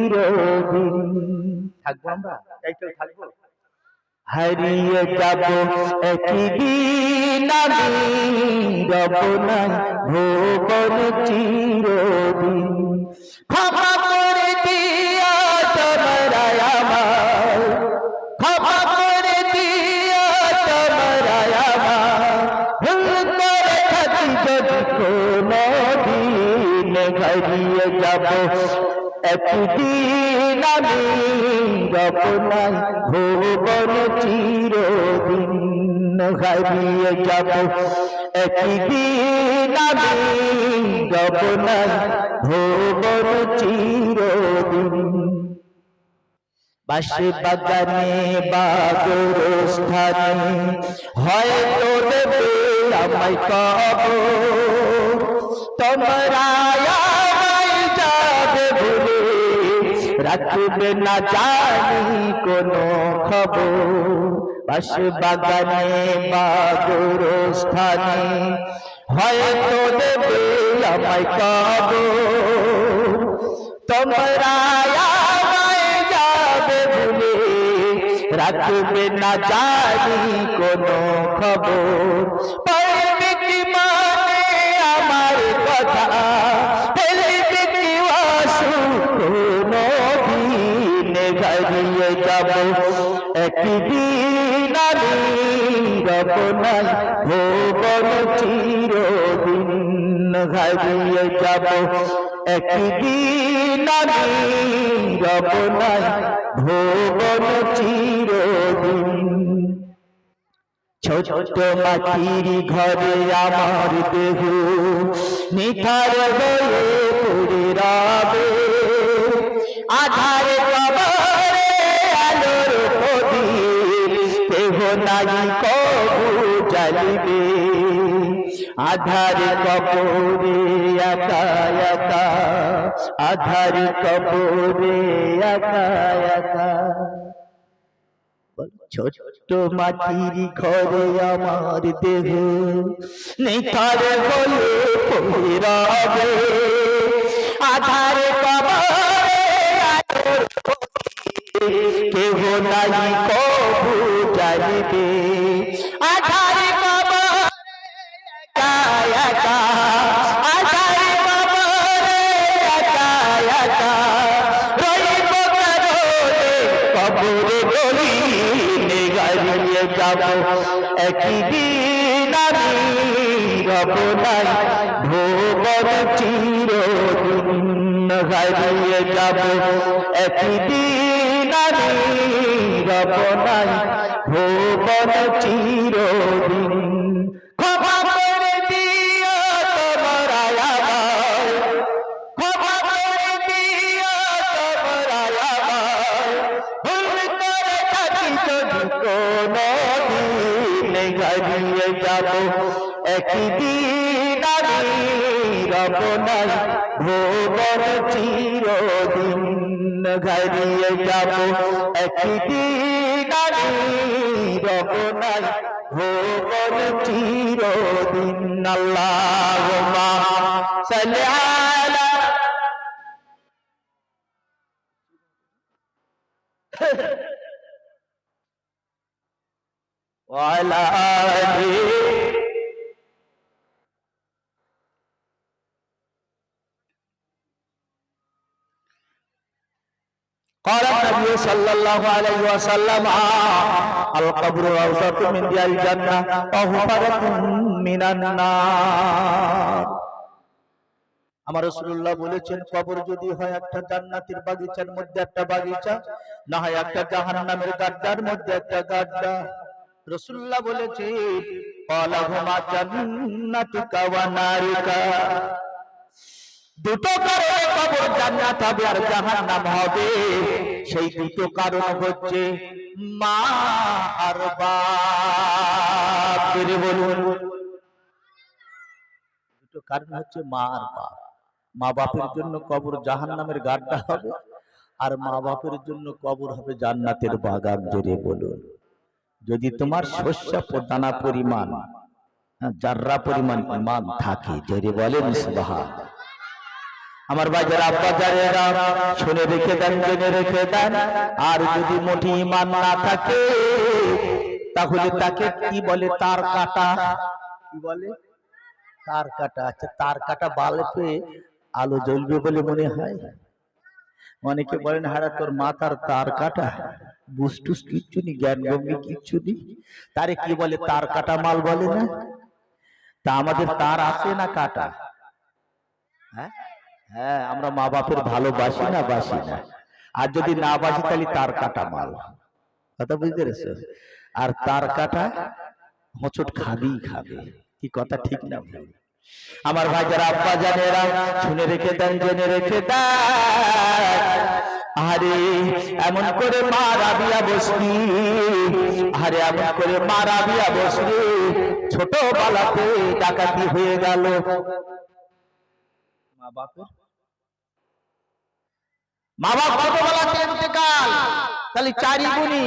চিরদিন। থাকবো আমরা, এইটাই থাকবো। হারিয়ে যাব একদিন আমি, রব নাই ভুবন চিরদিন। ক্ষমা করে দিও তোমরা আমার, ক্ষমা করে দিও তোমরা আমার, ভুল করে থাকি যদি কোনদিন। হারিয়ে যাব একদিন আমি, রব নাই ভুবন চিরদিন। হারিয়ে যাব একদিন আমি, রব নাই ভুবন চিরদিন। বাঁশি বাগানে বা গোরস্থানে হয়তো দেবে আমায় কবর, তোমরা আমায় যাবে ভুলে, রাখবে না জানি কোনো খবর। বাঁশি বাগানে বা গোরস্থানে হয়তো দেবে আমায় কবর, তোমরা রাখবে না জানি কোনো খবর। পড়বে কি মানে আমার কথা, ফেলবে কি অসুখ নদীনে। হারিয়ে যাব একদিন আমি, রব নাই ভুবন চিরদিন। হারিয়ে যাব একদিন আমি, রব নাই ভুবন চিরদিন। ছোট মাটির ঘরে আমার দেহ নিখার হয়ে পড়ে রবে, আধার কবরে আলোর প্রদীপ কেহ নাই কবু জ্বালিবে। আধার কবরে একা একা, আধার কবরে একা একা। ছোট্ট মাটির ঘরে আমার দেহ নিখার হয়ে পড়ে রবে, আধার কবরে আলোর প্রদীপ কেহ নাই কবু জ্বালিবে। আধার কবরে একা একা, আধার কবরে একা একা, রইব কারণে কবরে গলিনে। হারিয়ে যাব একদিন আমি, রব নাই ভুবন চিরদিন। হারিয়ে যাব একদিন আমি, রব নাই ভুবন চিরদিন। ক্ষমা করে দিও তোমরা আমার, ক্ষমা করে দিও তোমরা আমার, ভুল করে থাকি যদি কোনদিন। হারিয়ে যাব একদিন আমি, রব নাই ভুবন চিরদিন। হারিয়ে যাব একদিন আমি, রব নাই ভুবন চিরদিন। আল্লাহুম্মা সাল্লি আলা ওয়া আলা আলিহি। قال النبي صلى الله عليه وسلم القبر روضة من رياض الجنة وحفرة من النار। আমার রাসূলুল্লাহ বলেছেন, কবর যদি হয় একটা জান্নাতের বাগিচার মধ্যে একটা বাগিচা, না হয় একটা জাহান্নামের গাড্ডার মধ্যে একটা গাড্ডা। রাসূলুল্লাহ বলেছেন, ক্বালাহুমা জান্নাতুকা ওয়া নারুকা, দুটো কারণে কবর জান্নাত হবে আর জাহান্নাম হবে। সেই দুটো কারণ হচ্ছে মা আর বাপ। বলুন, দুটো কারণ হচ্ছে মা আর বাপ। মা বাপের জন্য কবর জাহান্নামের গাড্ডা হবে, আর মা বাপের জন্য কবর হবে জান্নাতের বাগান। জোরে বলুন। যদি তোমার শস্য দানা পরিমাণ, জাররা পরিমাণ ঈমান থাকে, জোরে বলেন সুবহানাল্লাহ। আমার বাজার আব্বা যারা শুনে রেখে দেন, জেনে রেখে দেন। আর যদি মোটি ঈমান না থাকে তাহলে তাকে কি বলে? তার কাটা। কি বলে? তার কাটা। আচ্ছা, তার কাটা বাল্বে আলো জ্বলবে বলে মনে হয়? অনেকে বলেন হারা তোর মাথার তার কাটা, বুসটুস কিচ্ছু নি, জ্ঞান গম্ভীর কিচ্ছু নি, তারে কি বলে? তার কাটা মাল বলে না? তা আমাদের তার আছে না কাটা? হ্যাঁ হ্যাঁ, আমরা মা বাপের ভালোবাসি না? বাসি না? আর যদি না বাসি তাহলে তার কাটা মাল। কথা বুঝতে পেরেছো? আর তার কাটা হোঁচট খাবেই খাবে। কি কথা ঠিক না ভাই? আমার ভাই যারা আব্বা জানেরা শুনে রেখে দেন, জেনে রেখে দেন। আরে এমন করে মা রাবিয়া বসরি, আরে এমন করে মা রাবিয়া বসরি ছোটবেলাতে ডাকাতি হয়ে গেল। মা বাপ ছোটবেলাতে ইন্তেকাল, তাহলে 4 গুণী